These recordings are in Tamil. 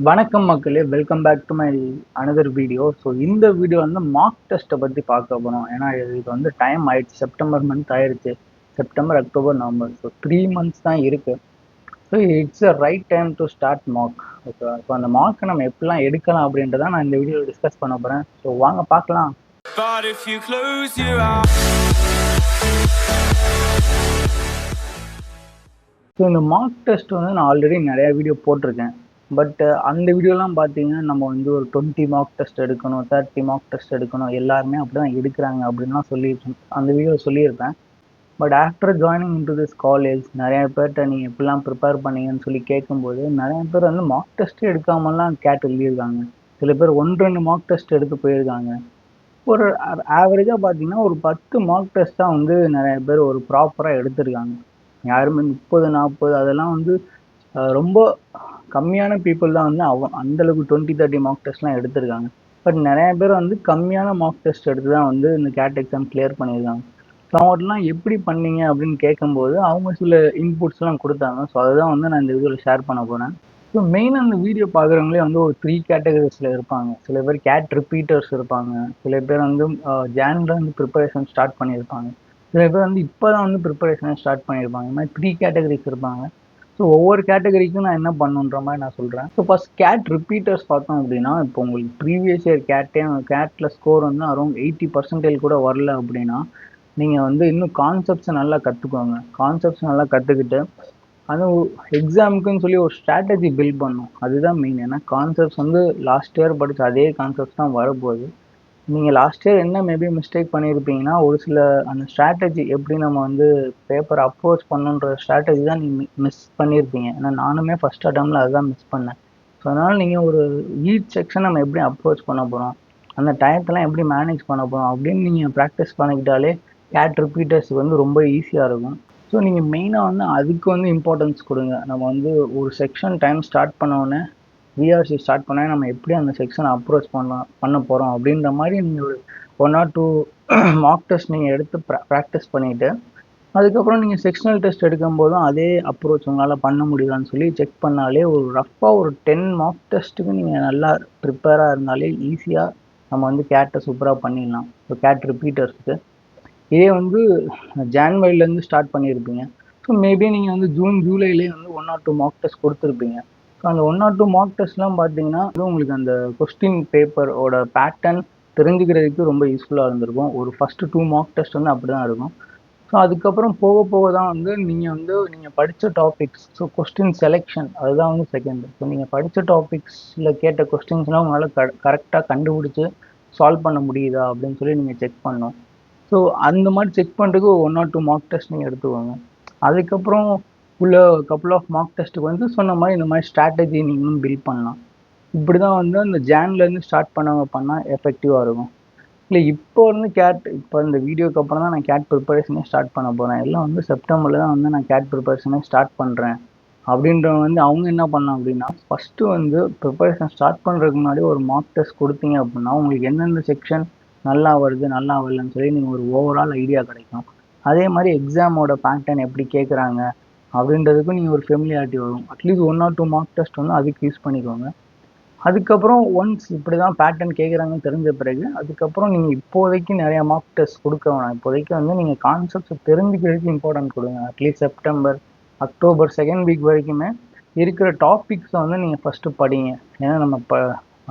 வணக்கம் மக்களே, welcome back to my another video. So இந்த வீடியோ வந்து மார்க் டெஸ்ட்டை பற்றி பார்க்க போகிறோம். ஏன்னா இது வந்து டைம் ஆயிடுச்சு, செப்டம்பர் மந்த் ஆயிடுச்சு. September, October, November, so 3 months தான் இருக்குது. So it's a right time to start mock. Okay, so அந்த மார்க்கை நம்ம எப்படிலாம் எடுக்கலாம் அப்படின்றத நான் இந்த வீடியோவில் டிஸ்கஸ் பண்ண போகிறேன். ஸோ வாங்க பார்க்கலாம். ஸோ இந்த மார்க் டெஸ்ட் வந்து நான் ஆல்ரெடி நிறையா வீடியோ போட்டிருக்கேன். பட் அந்த வீடியோலாம் பார்த்தீங்கன்னா நம்ம வந்து ஒரு 20 மார்க் டெஸ்ட் எடுக்கணும், 30 மார்க் டெஸ்ட் எடுக்கணும், எல்லாருமே அப்படி தான் எடுக்கிறாங்க அப்படின்லாம் அந்த வீடியோ சொல்லியிருப்பேன். But after joining into this college நிறைய பேர்கிட்ட நீங்கள் எப்படிலாம் ப்ரிப்பேர் பண்ணீங்கன்னு சொல்லி கேட்கும்போது நிறைய பேர் வந்து மார்க் டெஸ்ட்டே எடுக்காமலாம் கேட் எழுதியிருக்காங்க. சில பேர் 1-2 மார்க் டெஸ்ட் எடுத்து போயிருக்காங்க. ஒரு ஆவரேஜாக பார்த்தீங்கன்னா ஒரு 10 மார்க் டெஸ்ட் தான் வந்து நிறைய பேர் ஒரு ப்ராப்பராக எடுத்திருக்காங்க. யாருமே 30-40 அதெல்லாம் வந்து ரொம்ப கம்மியான பீப்புள் தான் வந்து அந்தளவுக்கு 20-30 மார்க் டெஸ்ட்லாம் எடுத்திருக்காங்க. பட் நிறைய பேர் வந்து கம்மியான மார்க் டெஸ்ட் எடுத்து தான் வந்து இந்த கேட் எக்ஸாம் கிளியர் பண்ணியிருக்காங்க. ஸோ அவங்கள்ட்டலாம் எப்படி பண்ணீங்க அப்படின்னு கேட்கும்போது அவங்க சில இன்புட்ஸ்லாம் கொடுத்தாங்க. ஸோ அதுதான் வந்து நான் இந்த வீடியோவில் ஷேர் பண்ண போகிறேன். ஸோ மெயினாக அந்த வீடியோ பார்க்குறவங்களே வந்து ஒரு 3 கேட்டகரிஸில் இருப்பாங்க. சில பேர் கேட் ரிப்பீட்டர்ஸ் இருப்பாங்க, சில பேர் வந்து ஜான்ல வந்து ப்ரிப்பரேஷன் ஸ்டார்ட் பண்ணியிருப்பாங்க, சில பேர் வந்து இப்போ தான் வந்து ப்ரிப்பரேஷனை ஸ்டார்ட் பண்ணியிருப்பாங்க. இந்த மாதிரி 3 கேட்டகரிஸ் இருப்பாங்க. ஸோ ஒவ்வொரு கேட்டகரிக்கும் நான் என்ன பண்ணுன்ற மாதிரி நான் சொல்கிறேன். ஸோ ஃபர்ஸ்ட் கேட் ரிப்பீட்டர்ஸ் பார்த்தோம் அப்படின்னா, இப்போ உங்களுக்கு ப்ரீவியஸ் இயர் கேட்டில் ஸ்கோர் வந்து அரௌண்ட் 80% கூட வரல அப்படின்னா நீங்கள் வந்து இன்னும் கான்செப்ட்ஸை நல்லா கற்றுக்கோங்க. கான்செப்ட்ஸ் நல்லா கற்றுக்கிட்டு அது எக்ஸாமுக்குன்னு சொல்லி ஒரு ஸ்ட்ராட்டஜி பில்ட் பண்ணும். அதுதான் மெயின். ஏன்னா கான்செப்ட்ஸ் வந்து லாஸ்ட் இயர் படித்த அதே கான்செப்ட்ஸ் தான் வரப்போகுது. நீங்கள் லாஸ்ட் இயர் என்ன மேபி மிஸ்டேக் பண்ணியிருப்பீங்கன்னா ஒரு சில அந்த ஸ்ட்ராட்டஜி எப்படி நம்ம வந்து பேப்பரை அப்ரோச் பண்ணுன்ற ஸ்ட்ராட்டஜி தான் நீங்கள் மிஸ் பண்ணியிருப்பீங்க. ஏன்னா நானுமே ஃபஸ்ட் அட்டம்ப்டில் அதுதான் மிஸ் பண்ணேன். ஸோ அதனால் நீங்கள் ஒரு ஈச் செக்ஷன் நம்ம எப்படி அப்ரோச் பண்ண போகிறோம், அந்த டயத்தெல்லாம் எப்படி மேனேஜ் பண்ண போகிறோம் அப்படின்னு நீங்கள் ப்ராக்டிஸ் பண்ணிக்கிட்டாலே கேட் ரிப்பீட்டர்ஸுக்கு வந்து ரொம்ப ஈஸியாக இருக்கும். ஸோ நீங்கள் மெயினாக வந்து அதுக்கு வந்து இம்பார்ட்டன்ஸ் கொடுங்க. நம்ம வந்து ஒரு செக்ஷன் டைம் ஸ்டார்ட் பண்ணோடனே விஆர்சி ஸ்டார்ட் பண்ணால் நம்ம எப்படி அந்த செக்ஷனை அப்ரோச் பண்ண போகிறோம் அப்படின்ற மாதிரி நீங்கள் ஒரு 1 or 2 மார்க் டெஸ்ட் நீங்கள் எடுத்து ப்ராக்டிஸ் பண்ணிவிட்டு அதுக்கப்புறம் நீங்கள் செக்ஷனல் டெஸ்ட் எடுக்கும் போதும் அதே அப்ரோச் உங்களால் பண்ண முடியுதான்னு சொல்லி செக் பண்ணாலே ஒரு ரஃப்பாக ஒரு 10 மார்க் டெஸ்ட்டுக்கு நீங்கள் நல்லா ப்ரிப்பேராக இருந்தாலே ஈஸியாக நம்ம வந்து கேட்டை சூப்பராக பண்ணிடலாம். ஸோ கேட் ரிப்பீட்டர்ஸுக்கு இதே வந்து ஜான்வரிலேருந்து ஸ்டார்ட் பண்ணியிருப்பீங்க. ஸோ மேபி நீங்கள் வந்து ஜூன் ஜூலைலேயே வந்து 1 or 2 மார்க் டெஸ்ட் கொடுத்துருப்பீங்க. ஸோ அந்த 1 or 2 மார்க் டெஸ்ட்லாம் பார்த்தீங்கன்னா உங்களுக்கு அந்த கொஸ்டின் பேப்பரோட பேட்டர்ன் தெரிஞ்சுக்கிறதுக்கு ரொம்ப யூஸ்ஃபுல்லாக இருந்திருக்கும். ஒரு ஃபஸ்ட்டு 2 மார்க் டெஸ்ட் வந்து அப்படி தான் இருக்கும். ஸோ அதுக்கப்புறம் போக போக தான் வந்து நீங்கள் படித்த டாபிக்ஸ், ஸோ கொஸ்டின் செலெக்ஷன் அதுதான் வந்து செகண்ட். ஸோ நீங்கள் படித்த டாபிக்ஸில் கேட்ட கொஸ்டின்ஸ்லாம் உங்களால் கரெக்டாக கண்டுபிடிச்சி சால்வ் பண்ண முடியுதா அப்படின்னு சொல்லி நீங்கள் செக் பண்ணணும். ஸோ அந்த மாதிரி செக் பண்ணுறதுக்கு 1 or 2 மார்க் டெஸ்ட் நீங்கள் எடுத்துக்கோங்க. அதுக்கப்புறம் உள்ள கப்புள் ஆஃப் மார்க் டெஸ்ட்டுக்கு வந்து சொன்ன மாதிரி இந்த மாதிரி ஸ்ட்ராட்டஜி நீங்களும் பில்ட் பண்ணலாம். இப்படி தான் வந்து அந்த ஜான்லேருந்து ஸ்டார்ட் பண்ணவங்க பண்ணால் எஃபெக்டிவாக இருக்கும். இல்லை இப்போ வந்து இப்போ இந்த வீடியோக்கு அப்புறம் தான் நான் கேட் ப்ரிப்பரேஷனே ஸ்டார்ட் பண்ண போகிறேன். எல்லாம் வந்து செப்டம்பரில் தான் வந்து நான் கேட் ப்ரிப்பரேஷனே ஸ்டார்ட் பண்ணுறேன் அப்படின்றவங்க வந்து அவங்க என்ன பண்ணலாம் அப்படின்னா, ஃபஸ்ட்டு வந்து ப்ரிப்பரேஷன் ஸ்டார்ட் பண்ணுறதுக்கு முன்னாடி ஒரு மார்க் டெஸ்ட் கொடுத்தீங்க அப்படின்னா உங்களுக்கு எந்தெந்த செக்ஷன் நல்லா வருது நல்லா வரலன்னு சொல்லி நீங்கள் ஒரு ஓவரால் ஐடியா கிடைக்கும். அதே மாதிரி எக்ஸாமோட பேட்டர்ன் எப்படி கேட்குறாங்க அப்படின்றதுக்கும் நீங்கள் ஒரு ஃபெமிலியாரிட்டி வரும். அட்லீஸ்ட் 1 or 2 மார்க் டெஸ்ட் வந்து அதுக்கு யூஸ் பண்ணிக்கோங்க. அதுக்கப்புறம் ஒன்ஸ் இப்படி தான் பேட்டர்ன் கேட்குறாங்கன்னு தெரிஞ்ச பிறகு அதுக்கப்புறம் நீங்கள் இப்போதைக்கு நிறையா மார்க் டெஸ்ட் கொடுக்க வேணாம். இப்போதைக்கு வந்து நீங்கள் கான்செப்ட்ஸை தெரிஞ்சுக்கிறதுக்கு இம்பார்ட்டன்ட் கொடுங்க. At least September, October second week வரைக்குமே இருக்கிற டாபிக்ஸை வந்து நீங்கள் ஃபஸ்ட்டு படிங்க. ஏன்னா நம்ம இப்போ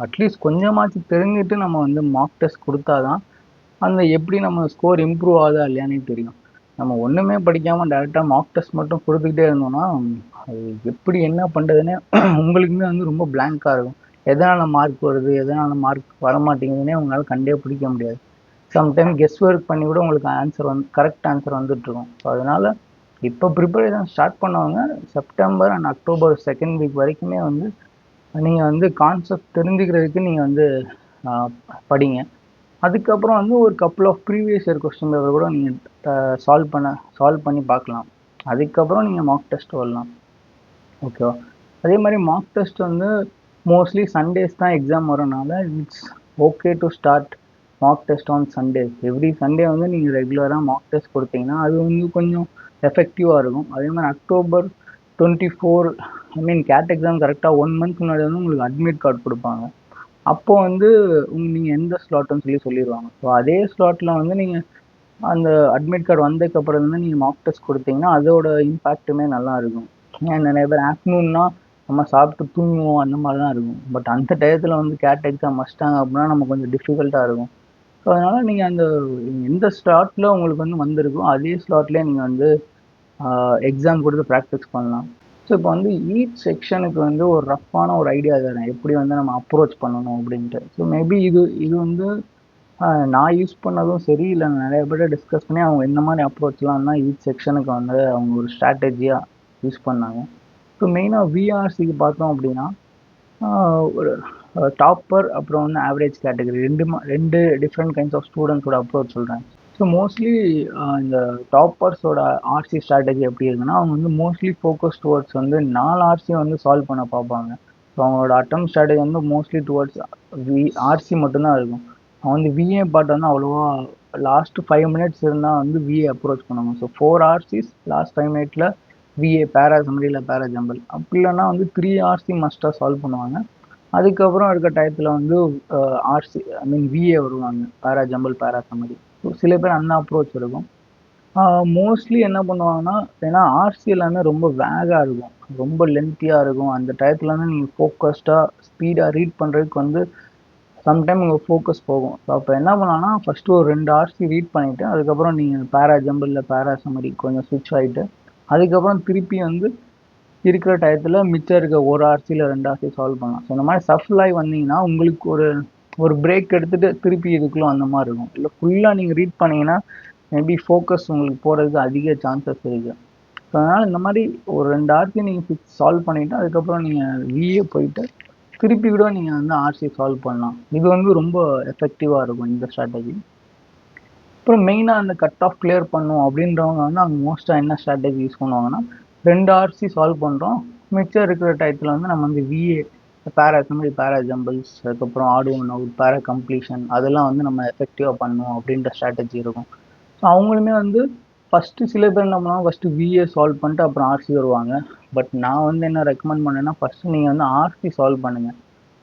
அட்லீஸ்ட் கொஞ்சமாச்சு தெரிஞ்சுட்டு நம்ம வந்து மார்க் டெஸ்ட் கொடுத்தா தான் அந்த எப்படி நம்ம ஸ்கோர் இம்ப்ரூவ் ஆகுதா இல்லையானே தெரியும். நம்ம ஒன்றுமே படிக்காமல் டேரெக்டாக மார்க் டெஸ்ட் மட்டும் கொடுத்துக்கிட்டே இருந்தோம்னா அது எப்படி என்ன பண்ணுறதுன்னே உங்களுக்குமே வந்து ரொம்ப பிளாங்காக இருக்கும். எதனால் மார்க் வருது, எதனால் மார்க் வரமாட்டேங்குதுன்னே உங்களால் கண்டே பிடிக்க முடியாது. சம்டைம் கெஸ் ஒர்க் பண்ணி கூட உங்களுக்கு ஆன்சர் கரெக்ட் ஆன்சர் வந்துட்டுருக்கும். ஸோ அதனால் இப்போ ப்ரிப்பரேஷன் ஸ்டார்ட் பண்ணவங்க September and October second week வரைக்குமே வந்து நீங்கள் வந்து கான்செப்ட் தெரிஞ்சுக்கிறதுக்கு நீங்கள் வந்து படிங்க. அதுக்கப்புறம் வந்து ஒரு couple of previous year question paper கூட நீங்கள் சால்வ் பண்ணி பார்க்கலாம். அதுக்கப்புறம் நீங்கள் மார்க் டெஸ்ட் வரலாம். ஓகேவா? அதே மாதிரி மார்க் டெஸ்ட் வந்து மோஸ்ட்லி சண்டேஸ் தான் எக்ஸாம் வரனால it's okay to start mark test on Sunday. Every Sunday வந்து நீங்கள் ரெகுலராக மார்க் டெஸ்ட் கொடுத்தீங்கன்னா அது வந்து கொஞ்சம் எஃபெக்டிவாக இருக்கும். அதே மாதிரி அக்டோபர் 24 கேட் எக்ஸாம் கரெக்டாக 1 மந்த் முன்னாடி வந்து உங்களுக்கு அட்மிட் கார்டு கொடுப்பாங்க. அப்போ வந்து நீங்கள் எந்த ஸ்லாட்டுன்னு சொல்லிடுவாங்க. ஸோ அதே ஸ்லாட்டில் வந்து நீங்கள் அந்த அட்மிட் கார்டு வந்ததுக்கப்புறம் வந்து நீங்கள் மார்க் டெஸ்ட் கொடுத்தீங்கன்னா அதோட இம்பேக்ட்டுமே நல்லா இருக்கும். ஏன் நிறைய பேர் ஆஃப்டர்நூன்னா நம்ம சாப்பிட்டு தூங்குவோம் அந்த மாதிரி தான் இருக்கும். பட் அந்த டயத்தில் வந்து கேட் எக்ஸாம் வச்சிட்டாங்க அப்படின்னா நம்ம கொஞ்சம் டிஃபிகல்ட்டாக இருக்கும். ஸோ அதனால் நீங்கள் அந்த எந்த ஸ்லாட்டில் உங்களுக்கு வந்து வந்திருக்கோ அதே ஸ்லாட்லேயே நீங்கள் வந்து எக்ஸாம் கொடுத்து ப்ராக்டிஸ் பண்ணலாம். ஸோ இப்போ வந்து ஈச் செக்ஷனுக்கு வந்து ஒரு ரஃப்பான ஒரு ஐடியா தரேன் எப்படி வந்து நம்ம அப்ரோச் பண்ணணும் அப்படின்ட்டு. ஸோ மேபி இது வந்து நான் யூஸ் பண்ணதும் சரி, இல்லை நிறைய பேர்ட்ட டிஸ்கஸ் பண்ணி அவங்க இந்த மாதிரி அப்ரோச்லாம் தான் ஈச் செக்ஷனுக்கு வந்து அவங்க ஒரு ஸ்ட்ராட்டஜியாக யூஸ் பண்ணாங்க. ஸோ மெயினாக விஆர்சிக்கு பார்த்தோம் அப்படின்னா ஒரு டாப்பர் அப்புறம் வந்து ஆவரேஜ் கேட்டகரி ரெண்டு டிஃப்ரெண்ட் கைண்ட்ஸ் ஆஃப் ஸ்டூடெண்ட்ஸோட அப்ரோச் சொல்கிறேன். ஸோ மோஸ்ட்லி இந்த டாப்பர்ஸோட ஆர்சி ஸ்ட்ராட்டஜி எப்படி இருக்குன்னா, அவங்க வந்து மோஸ்ட்லி ஃபோக்கஸ் டுவர்ட்ஸ் வந்து 4 ஆர்சியை வந்து சால்வ் பண்ண பார்ப்பாங்க. ஸோ அவங்களோட அட்டம் ஸ்ட்ராட்டஜி வந்து மோஸ்ட்லி டுவர்ட்ஸ் ஆர்சி மட்டும்தான் இருக்கும். அவங்க வந்து விஏ பார்ட் வந்து அவ்வளோவா லாஸ்ட் 5 மினிட்ஸ் இருந்தால் வந்து விஏ அப்ரோச் பண்ணுவாங்க. ஸோ 4 ஆர்சிஸ் லாஸ்ட் 5 மினிட்ல விஏ பேரா சம்மரியில் பேரா ஜம்பிள், அப்படி இல்லைன்னா வந்து 3 ஆர்சி மஸ்ட்டாக சால்வ் பண்ணுவாங்க. அதுக்கப்புறம் இருக்க டயத்தில் வந்து ஆர்சி விஏ வருவாங்க, பேரா ஜம்பிள் பேரா சம்மரி. ஸோ சில பேர் அந்த அப்ரோச் இருக்கும். மோஸ்ட்லி என்ன பண்ணுவாங்கன்னா, ஏன்னா ஆர்சி எல்லாமே ரொம்ப வேகாக இருக்கும், ரொம்ப லென்த்தியாக இருக்கும். அந்த டயத்தில் வந்து நீங்கள் ஃபோக்கஸ்டாக ஸ்பீடாக ரீட் பண்ணுறதுக்கு வந்து சம்டைம் உங்கள் ஃபோக்கஸ் போகும். ஸோ அப்போ என்ன பண்ணலாம்னா, ஃபஸ்ட்டு ஒரு 2 ஆர்சி ரீட் பண்ணிவிட்டு அதுக்கப்புறம் நீங்கள் பேரா ஜம்பிளில் பேரா சம்மரி கொஞ்சம் ஸ்விட்ச் ஆகிட்டு அதுக்கப்புறம் திருப்பி வந்து இருக்கிற டயத்தில் மிச்சம் இருக்க ஒரு ஆர்சியில் 2 ஆர்சி சால்வ் பண்ணலாம். ஸோ இந்த மாதிரி சஃபில் ஆகி வந்தீங்கன்னா உங்களுக்கு ஒரு பிரேக் எடுத்துகிட்டு திருப்பி இதுக்குள்ளே அந்த மாதிரி இருக்கும். இல்லை ஃபுல்லாக நீங்கள் ரீட் பண்ணிங்கன்னா மேபி ஃபோக்கஸ் உங்களுக்கு போகிறதுக்கு அதிக சான்சஸ் இருக்குது. ஸோ அதனால் இந்த மாதிரி ஒரு 2 ஆர்சி நீங்கள் சால்வ் பண்ணிவிட்டு அதுக்கப்புறம் நீங்கள் விஏ போயிட்டு திருப்பி கூட நீங்கள் வந்து ஆர்சி சால்வ் பண்ணலாம். இது வந்து ரொம்ப எஃபெக்டிவாக இருக்கும் இந்த ஸ்ட்ராட்டஜி. அப்புறம் மெயினாக அந்த கட் ஆஃப் கிளியர் பண்ணும் அப்படின்றவங்க வந்து அவங்க மோஸ்ட்டாக என்ன ஸ்ட்ராட்டஜி யூஸ் பண்ணுவாங்கன்னா, 2 ஆர்சி சால்வ் பண்ணுறோம், மிச்சம் இருக்கிற டயத்தில் வந்து நம்ம வந்து விஏ பேரா மாதிரி பேரா ஜம்பிள்ஸ், அதுக்கப்புறம் ஆடு ஒன் அவுட், பேரா கம்ப்ளீஷன் அதெல்லாம் வந்து நம்ம எஃபெக்டிவாக பண்ணணும் அப்படின்ற ஸ்ட்ராட்டஜி இருக்கும். ஸோ அவங்களுமே வந்து ஃபஸ்ட்டு சில பேர் என்ன பண்ணுவாங்க, ஃபஸ்ட்டு விஏ சால்வ் பண்ணிட்டு அப்புறம் ஆர்சி வருவாங்க. பட் நான் வந்து என்ன ரெக்கமெண்ட் பண்ணேன்னா, ஃபஸ்ட்டு நீங்கள் வந்து ஆர்சி சால்வ் பண்ணுங்கள்.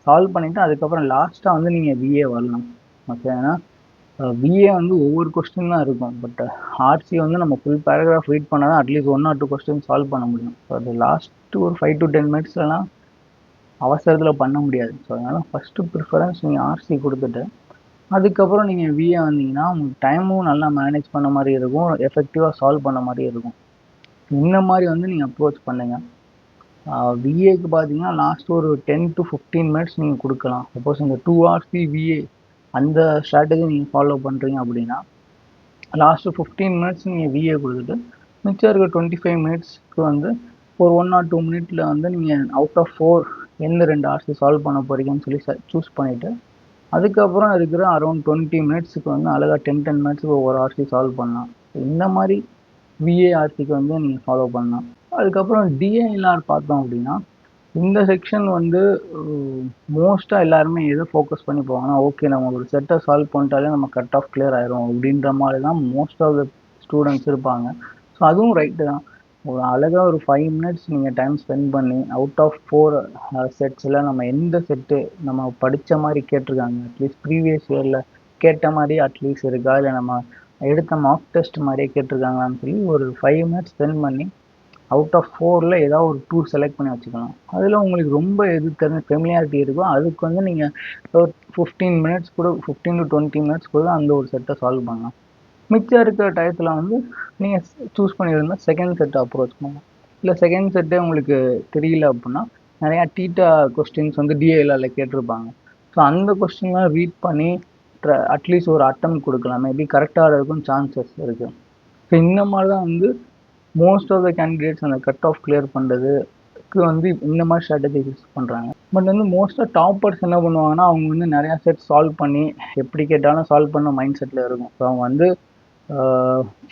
சால்வ் பண்ணிவிட்டு அதுக்கப்புறம் லாஸ்ட்டாக வந்து நீங்கள் விஏ வரலாம். ஓகே, ஏன்னா விஏ வந்து ஒவ்வொரு கொஸ்டின் தான் இருக்கும். பட் ஆர்சி வந்து நம்ம ஃபுல் பேராகிராஃப் ரீட் பண்ணால் தான் அட்லீஸ்ட் 1 or 2 கொஸ்டின் சால்வ் பண்ண முடியும். ஸோ அது லாஸ்ட் ஒரு 5 to 10 மினிட்ஸ்லாம் அவசரத்தில் பண்ண முடியாது. ஸோ அதனால் ஃபஸ்ட்டு ப்ரிஃபரன்ஸ் நீங்கள் ஆர்சி கொடுத்துட்டு அதுக்கப்புறம் நீங்கள் விஏ வந்தீங்கன்னா உங்களுக்கு டைமும் நல்லா மேனேஜ் பண்ண மாதிரி இருக்கும், எஃபெக்டிவாக சால்வ் பண்ண மாதிரி இருக்கும். இந்த மாதிரி வந்து நீங்கள் அப்ரோச் பண்ணுங்கள். விஏக்கு பார்த்தீங்கன்னா லாஸ்ட் ஒரு 10 to 15 மினிட்ஸ் நீங்கள் கொடுக்கலாம். சப்போஸ் இந்த 2 ஆர்சி விஏ அந்த ஸ்ட்ராட்டஜி நீங்கள் ஃபாலோ பண்ணுறீங்க அப்படின்னா லாஸ்ட்டு 15 மினிட்ஸ் நீங்கள் விஏ கொடுத்துட்டு மிச்சம் இருக்க 25 மினிட்ஸ்க்கு வந்து ஒரு 1 or 2 மினிட்ல வந்து நீங்கள் அவுட் ஆஃப் 4 எந்த 2 ஆர்சி சால்வ் பண்ண போகிறீங்கன்னு சொல்லி சூஸ் பண்ணிவிட்டு அதுக்கப்புறம் இருக்கிற அரௌண்ட் 20 மினிட்ஸுக்கு வந்து அழகாக 10 மினிட்ஸுக்கு ஒவ்வொரு ஆர்சி சால்வ் பண்ணலாம். இந்த மாதிரி விஏஆர்சிக்கு வந்து நீங்கள் ஃபாலோ பண்ணலாம். அதுக்கப்புறம் டிஏஎல்ஆர் பார்த்தோம் அப்படின்னா இந்த செக்ஷன் வந்து மோஸ்ட்டாக எல்லாருமே எதை ஃபோக்கஸ் பண்ணி போவாங்கன்னா, ஓகே நம்ம ஒரு செட்டை சால்வ் பண்ணிட்டாலே நம்ம கட் ஆஃப் கிளியர் ஆயிரும் அப்படின்ற மாதிரி தான் மோஸ்ட் ஆஃப் த ஸ்டூடெண்ட்ஸ் இருப்பாங்க. ஸோ அதுவும் ரைட்டு தான். ஒரு அழகாக ஒரு 5 மினிட்ஸ் நீங்கள் டைம் ஸ்பெண்ட் பண்ணி அவுட் ஆஃப் 4 செட்ஸில் நம்ம எந்த செட்டு நம்ம படித்த மாதிரி கேட்டிருக்காங்க, அட்லீஸ்ட் ப்ரீவியஸ் இயரில் கேட்ட மாதிரி அட்லீஸ்ட் இருக்கா, இல்லை நம்ம எடுத்த மார்க் டெஸ்ட் மாதிரியே கேட்டிருக்காங்களான்னு சொல்லி ஒரு 5 மினிட்ஸ் ஸ்பெண்ட் பண்ணி அவுட் ஆஃப் 4ல் ஏதாவது ஒரு 2 செலக்ட் பண்ணி வச்சுக்கலாம். அதில் உங்களுக்கு ரொம்ப எது தெரிஞ்ச ஃபெமிலியாரிட்டி இருக்கோ அதுக்கு வந்து நீங்கள் ஒரு 15 மினிட்ஸ் கூட 15 to 20 மினிட்ஸ் கூட அந்த ஒரு செட்டை சால்வ் பண்ணலாம். மிச்சம் இருக்கிற டயத்தில் வந்து நீங்கள் சூஸ் பண்ணியிருந்தால் செகண்ட் செட்டை அப்ரோச் பண்ணலாம். இல்லை செகண்ட் செட்டே உங்களுக்கு தெரியல அப்படின்னா நிறையா டீட்டா கொஸ்டின்ஸ் வந்து டிஏஎல்ஆரில் கேட்டிருப்பாங்க. ஸோ அந்த கொஸ்டின்லாம் ரீட் பண்ணி அட்லீஸ்ட் ஒரு அட்டம் கொடுக்கலாம், மேபி கரெக்டாக இருக்கும் சான்சஸ் இருக்குது. ஸோ இந்த மாதிரி தான் வந்து மோஸ்ட் ஆஃப் த கேண்டிடேட்ஸ் அந்த கட் ஆஃப் கிளியர் பண்ணுறதுக்கு வந்து இந்த மாதிரி ஸ்ட்ராட்டஜி யூஸ் பண்ணுறாங்க. பட் வந்து மோஸ்ட்டாக டாப்பர்ஸ் என்ன பண்ணுவாங்கன்னா, அவங்க வந்து நிறையா செட் சால்வ் பண்ணி எப்படி கேட்டாலும் சால்வ் பண்ண மைண்ட் செட்டில் இருக்கும். ஸோ அவங்க வந்து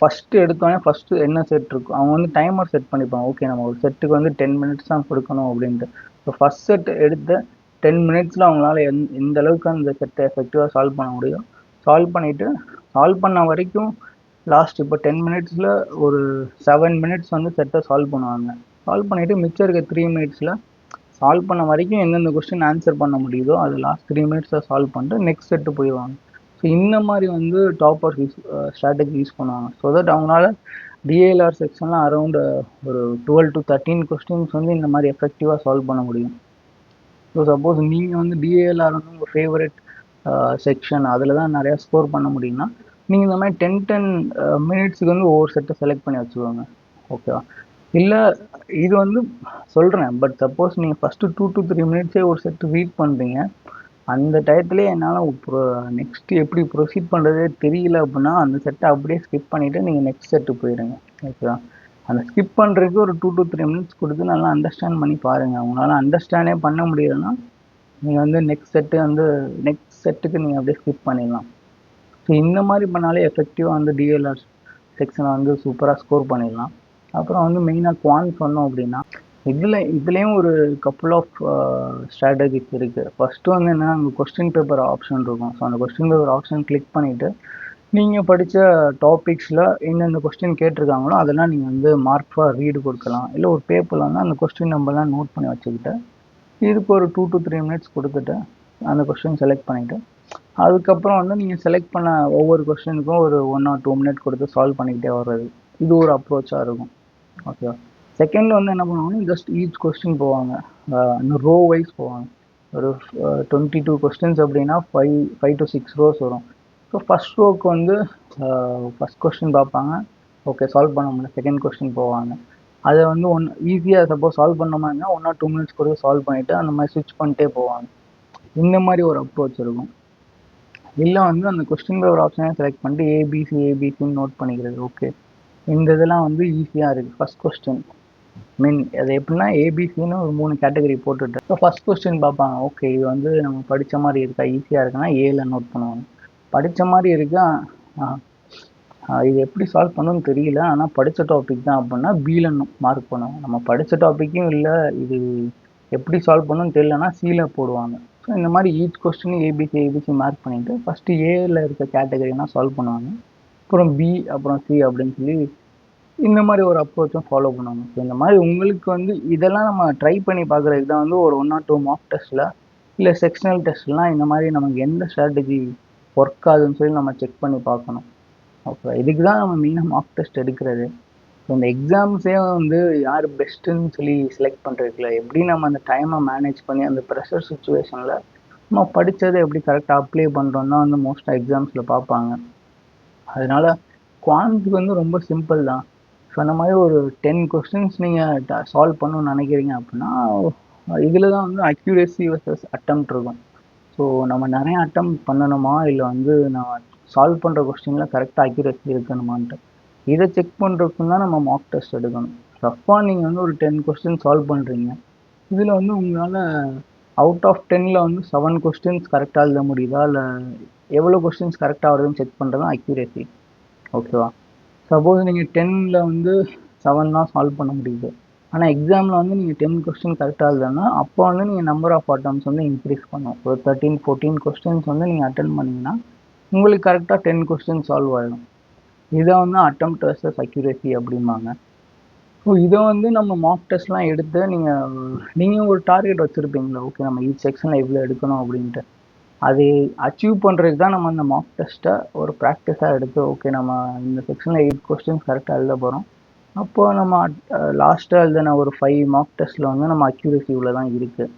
ஃபஸ்ட்டு எடுத்தோடனே ஃபஸ்ட்டு என்ன செட் இருக்கும் அவங்க வந்து டைமர் செட் பண்ணிப்பாங்க. ஓகே நம்ம ஒரு செட்டுக்கு வந்து 10 மினிட்ஸ் தான் கொடுக்கணும் அப்படின்ட்டு. ஸோ ஃபஸ்ட் செட் எடுத்த 10 மினிட்ஸில் அவங்களால எந்த அளவுக்கு அந்த செட்டை எஃபெக்டிவாக சால்வ் பண்ண முடியும் சால்வ் பண்ணிவிட்டு சால்வ் பண்ண வரைக்கும் லாஸ்ட் இப்போ 10 மினிட்ஸில் ஒரு 7 மினிட்ஸ் வந்து செட்டை சால்வ் பண்ணுவாங்க. சால்வ் பண்ணிவிட்டு மிச்சம் இருக்க 3 மினிட்ஸில் சால்வ் பண்ண வரைக்கும் எந்தெந்த கொஸ்டின் ஆன்சர் பண்ண முடியுதோ அது லாஸ்ட் 3 மினிட்ஸில் சால்வ் பண்ணிட்டு நெக்ஸ்ட் செட்டு போயிடுவாங்க. ஸோ இந்த மாதிரி வந்து டாப்பர்ஸ் ஸ்ட்ராட்டஜி யூஸ் பண்ணுவாங்க. ஸோ தட் அவங்களால டிஏஎல்ஆர் செக்ஷன்லாம் அரௌண்ட் ஒரு 12 to 13 கொஸ்டின்ஸ் வந்து இந்த மாதிரி எஃபெக்டிவாக சால்வ் பண்ண முடியும். ஸோ சப்போஸ் நீங்கள் வந்து டிஏஎல்ஆர் வந்து உங்கள் ஃபேவரட் செக்ஷன் அதில் தான் நிறையா ஸ்கோர் பண்ண முடியும்னா நீங்கள் இந்த மாதிரி 10 மினிட்ஸுக்கு வந்து ஒவ்வொரு செட்டை செலக்ட் பண்ணி வச்சுக்கோங்க. ஓகேவா? இல்லை இது வந்து சொல்கிறேன், பட் சப்போஸ் நீங்கள் ஃபஸ்ட்டு 2 to 3 மினிட்ஸே ஒரு செட்டு ரீட் பண்ணுறீங்க, அந்த டயத்துலேயே என்னால் நெக்ஸ்ட் எப்படி ப்ரொசீட் பண்ணுறதே தெரியல அப்படின்னா அந்த செட்டை அப்படியே ஸ்கிப் பண்ணிவிட்டு நீங்கள் நெக்ஸ்ட் செட்டு போயிடுங்க. ஓகேவா? அந்த ஸ்கிப் பண்ணுறதுக்கு ஒரு 2 to 3 மினிட்ஸ் கொடுத்து நல்லா அண்டர்ஸ்டாண்ட் பண்ணி பாருங்கள். உங்களால் அண்டர்ஸ்டாண்டே பண்ண முடியலைன்னா நீங்கள் வந்து நெக்ஸ்ட் செட்டுக்கு நீங்கள் அப்படியே ஸ்கிப் பண்ணிடலாம். ஸோ இந்த மாதிரி பண்ணாலே எஃபெக்டிவாக வந்து டிஎல்ஆர் செக்ஷனை வந்து சூப்பராக ஸ்கோர் பண்ணிடலாம். அப்புறம் வந்து மெயினாக குவான் சொன்னோம் அப்படின்னா இதுலேயும் ஒரு கப்புள் ஆஃப் ஸ்ட்ராட்டஜிஸ் இருக்குது. ஃபஸ்ட்டு வந்து என்னென்னா அங்கே கொஸ்டின் பேப்பர் ஆப்ஷன் இருக்கும். ஸோ அந்த கொஸ்டின் பேப்பர் ஆப்ஷன் கிளிக் பண்ணிவிட்டு நீங்கள் படித்த டாபிக்ஸில் எந்தெந்த கொஸ்டின் கேட்டிருக்காங்களோ அதெல்லாம் நீங்கள் வந்து மார்க் ஃபார் ரீடு கொடுக்கலாம். இல்லை ஒரு பேப்பரில் வந்து அந்த கொஸ்டின் நம்பர்லாம் நோட் பண்ணி வச்சுக்கிட்டு இதுக்கு ஒரு 2 to 3 மினிட்ஸ் கொடுத்துட்டு அந்த கொஸ்டின் செலக்ட் பண்ணிவிட்டு அதுக்கப்புறம் வந்து நீங்கள் செலக்ட் பண்ண ஒவ்வொரு கொஸ்டினுக்கும் ஒரு 1 or 2 மினிட் கொடுத்து சால்வ் பண்ணிக்கிட்டே வர்றது, இது ஒரு அப்ரோச்சாக இருக்கும். ஓகேவா? செகண்ட் வந்து என்ன பண்ணுவாங்கன்னா ஜஸ்ட் ஈச் கொஸ்டின் போவாங்க, ரோ வைஸ் போவாங்க. ஒரு 22 கொஸ்டின்ஸ் அப்படின்னா 5 to 6 ரோஸ் வரும். ஸோ ஃபஸ்ட் ரோக்கு வந்து ஃபஸ்ட் கொஸ்டின் பார்ப்பாங்க, ஓகே சால்வ் பண்ண முடியல, செகண்ட் கொஸ்டின் போவாங்க. அதை வந்து ஈஸியாக சப்போஸ் சால்வ் பண்ண மாதிரினா 1 or 2 மினிட்ஸ் கூட சால்வ் பண்ணிவிட்டு அந்த மாதிரி ஸ்விட்ச் பண்ணிட்டே போவாங்க. இந்த மாதிரி ஒரு அப்ரோச் இருக்கும். இல்லை வந்து அந்த கொஸ்டின் பேப்பர் ஆப்ஷனே செலக்ட் பண்ணிட்டு ஏபிசின்னு நோட் பண்ணிக்கிறது. ஓகே, இந்த இதெல்லாம் வந்து ஈஸியாக இருக்குது. ஃபஸ்ட் கொஸ்டின் அது எப்படின்னா ஏபிசின்னு ஒரு 3 கேட்டகரி போட்டுட்டு ஸோ ஃபஸ்ட் கொஸ்டின் பார்ப்பாங்க, ஓகே இது வந்து நம்ம படித்த மாதிரி இருக்கா, ஈஸியாக இருக்குன்னா ஏல நோட் பண்ணுவாங்க. படித்த மாதிரி இருக்கா, இது எப்படி சால்வ் பண்ணணும்னு தெரியல ஆனால் படித்த டாபிக் தான் அப்படின்னா பியில் மார்க் பண்ணுவாங்க. நம்ம படித்த டாப்பிக்கும் இல்லை, இது எப்படி சால்வ் பண்ணணும்னு தெரியலனா சியில் போடுவாங்க. ஸோ இந்த மாதிரி ஈச் கொஸ்டின் ஏபிசி மார்க் பண்ணிவிட்டு ஃபஸ்ட்டு ஏல இருக்க கேட்டகரினா சால்வ் பண்ணுவாங்க, அப்புறம் பி, அப்புறம் சி அப்படின்னு சொல்லி இந்த மாதிரி ஒரு அப்ரோச்சும் ஃபாலோ பண்ணுவாங்க. ஸோ இந்த மாதிரி உங்களுக்கு வந்து இதெல்லாம் நம்ம ட்ரை பண்ணி பார்க்குறதுக்கு தான் வந்து ஒரு 1 or 2 மார்க் டெஸ்ட்டில் இல்லை செக்ஷனல் டெஸ்ட்லாம் இந்த மாதிரி நமக்கு எந்த ஸ்ட்ராட்டஜி ஒர்க் ஆகுதுன்னு சொல்லி நம்ம செக் பண்ணி பார்க்கணும். ஓகே, இதுக்கு தான் நம்ம மெயினாக மார்க் டெஸ்ட் எடுக்கிறது. ஸோ இந்த எக்ஸாம்ஸே வந்து யார் பெஸ்ட்டுன்னு சொல்லி செலக்ட் பண்ணுறதுல எப்படி நம்ம அந்த டைமை மேனேஜ் பண்ணி அந்த ப்ரெஷர் சுச்சுவேஷனில் நம்ம படித்ததை எப்படி கரெக்டாக அப்ளை பண்ணுறோம் தான் வந்து மோஸ்ட்டாக எக்ஸாம்ஸில் பார்ப்பாங்க. அதனால குவான்ஸுக்கு வந்து ரொம்ப சிம்பிள் தான். ஸோ அந்த மாதிரி ஒரு 10 கொஸ்டின்ஸ் நீங்கள் சால்வ் பண்ணணும்னு நினைக்கிறீங்க அப்படின்னா இதில் தான் வந்து அக்யூரேசி வர்சஸ் அட்டெம்ப்ட் இருக்கும். ஸோ நம்ம நிறைய அட்டெம்ப்ட் பண்ணணுமா இல்லை வந்து நம்ம சால்வ் பண்ணுற கொஸ்டினில் கரெக்டாக அக்யூரேசி இருக்கணுமான்ட்டு இதை செக் பண்ணுறதுக்கு தான் நம்ம மார்க் டெஸ்ட் எடுக்கணும். ரஃபாக நீங்கள் வந்து ஒரு 10 கொஸ்டின் சால்வ் பண்ணுறீங்க, இதில் வந்து உங்களால் அவுட் ஆஃப் 10ல் வந்து 7 கொஸ்டின்ஸ் கரெக்டாக எழுத முடியுதா இல்லை எவ்வளோ கொஸ்டின்ஸ் கரெக்டாக வருதுன்னு செக் பண்ணுறது தான் அக்யூரேசி. ஓகேவா? சப்போஸ் நீங்கள் 10ல் வந்து 7 தான் சால்வ் பண்ண முடியுது, ஆனால் எக்ஸாமில் வந்து நீங்கள் 10 கொஸ்டின் கரெக்டாக எழுதுனா அப்போ வந்து நீங்கள் நம்பர் ஆஃப் அட்டம்ஸ் வந்து இன்க்ரீஸ் பண்ணும். ஒரு 13-14 கொஸ்டின்ஸ் வந்து நீங்கள் அட்டன் பண்ணிங்கன்னா உங்களுக்கு கரெக்டாக 10 கொஸ்டின் சால்வ் ஆகிடும். இதை வந்து அட்டெம்ப்ட் வர்சஸ் அக்யூரேசி அப்படிம்பாங்க. ஸோ இதை வந்து நம்ம மார்க் டெஸ்ட்லாம் எடுத்து நீங்கள் ஒரு டார்கெட் வச்சுருப்பீங்களா, ஓகே நம்ம ஈச் செக்ஷனில் இவ்வளோ எடுக்கணும் அப்படின்ட்டு. அது அச்சீவ் பண்ணுறதுக்கு தான் நம்ம அந்த மார்க் டெஸ்ட்டை ஒரு ப்ராக்டிஸாக எடுத்து ஓகே நம்ம இந்த செக்ஷனில் 8 கொஸ்டின்ஸ் கரெக்டாக எழுத போகிறோம், அப்போது நம்ம லாஸ்ட்டாக எழுதின ஒரு 5 மார்க் டெஸ்ட்டில் வந்து நம்ம அக்யூரேசி இவ்வளோ தான் இருக்குது,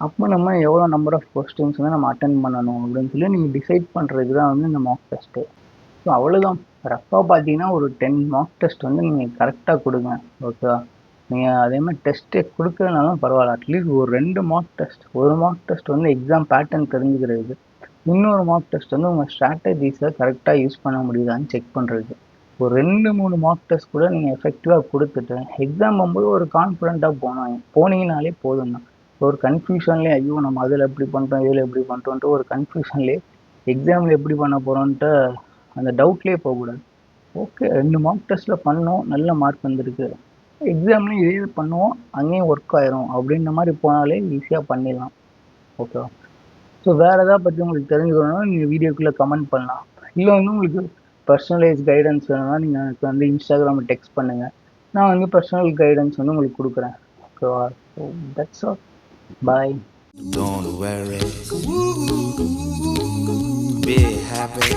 அப்போ நம்ம எவ்வளோ நம்பர் ஆஃப் கொஸ்டின்ஸ் வந்து நம்ம அட்டன் பண்ணணும் அப்படின்னு சொல்லி நீங்கள் டிசைட் பண்ணுறதுக்கு தான் வந்து இந்த மார்க் டெஸ்ட்டு. ஸோ அவ்வளோதான். ரஃபாக பார்த்தீங்கன்னா ஒரு 10 மார்க் டெஸ்ட் வந்து நீங்கள் கரெக்டாக கொடுங்க. ஓகேவா? நீங்கள் அதே மாதிரி டெஸ்ட்டே கொடுக்கறதுனாலும் பரவாயில்ல, அட்லீஸ்ட் ஒரு 2 மார்க் டெஸ்ட், ஒரு மார்க் டெஸ்ட் வந்து எக்ஸாம் பேட்டர்ன் தெரிஞ்சுக்கிறதுக்கு, இன்னொரு மார்க் டெஸ்ட் வந்து உங்கள் ஸ்ட்ராட்டஜிஸை கரெக்டாக யூஸ் பண்ண முடியுதான்னு செக் பண்ணுறதுக்கு. ஒரு 2-3 மார்க் டெஸ்ட் கூட நீங்கள் எஃபெக்டிவாக கொடுத்துட்டு எக்ஸாம் போகும்போது ஒரு கான்ஃபிடென்ட்டாக போனீங்கனாலே போதும் தான். ஒரு கன்ஃபியூஷன்லேயே ஐயோ நம்ம அதில் எப்படி பண்ணுறோம் இதில் எப்படி பண்ணுறோன்ட்டு ஒரு கன்ஃபியூஷன்லேயே எக்ஸாமில் எப்படி பண்ண போகிறோன்ட்டு அந்த டவுட்லேயே போகக்கூடாது. ஓகே 2 மார்க் டெஸ்ட்டில் பண்ணோம், நல்ல மார்க் வந்திருக்கு, எக்ஸாம்லேயும் இதே பண்ணுவோம் அங்கேயும் ஒர்க் ஆயிரும் அப்படின்ற மாதிரி போனாலே ஈஸியாக பண்ணிடலாம். ஓகேவா? ஸோ வேறு எதாவது பற்றி உங்களுக்கு தெரிஞ்சுக்கணும்னா நீங்கள் வீடியோக்குள்ளே கமெண்ட் பண்ணலாம். இல்லை வந்து உங்களுக்கு பர்சனலைஸ் கைடன்ஸ் வேணும்னா நீங்கள் எனக்கு வந்து இன்ஸ்டாகிராமில் டெக்ஸ்ட் பண்ணுங்கள். நான் வந்து பர்சனல் கைடன்ஸ் வந்து உங்களுக்கு கொடுக்குறேன். ஓகேவா? So that's all. Bye. Don't worry, be happy.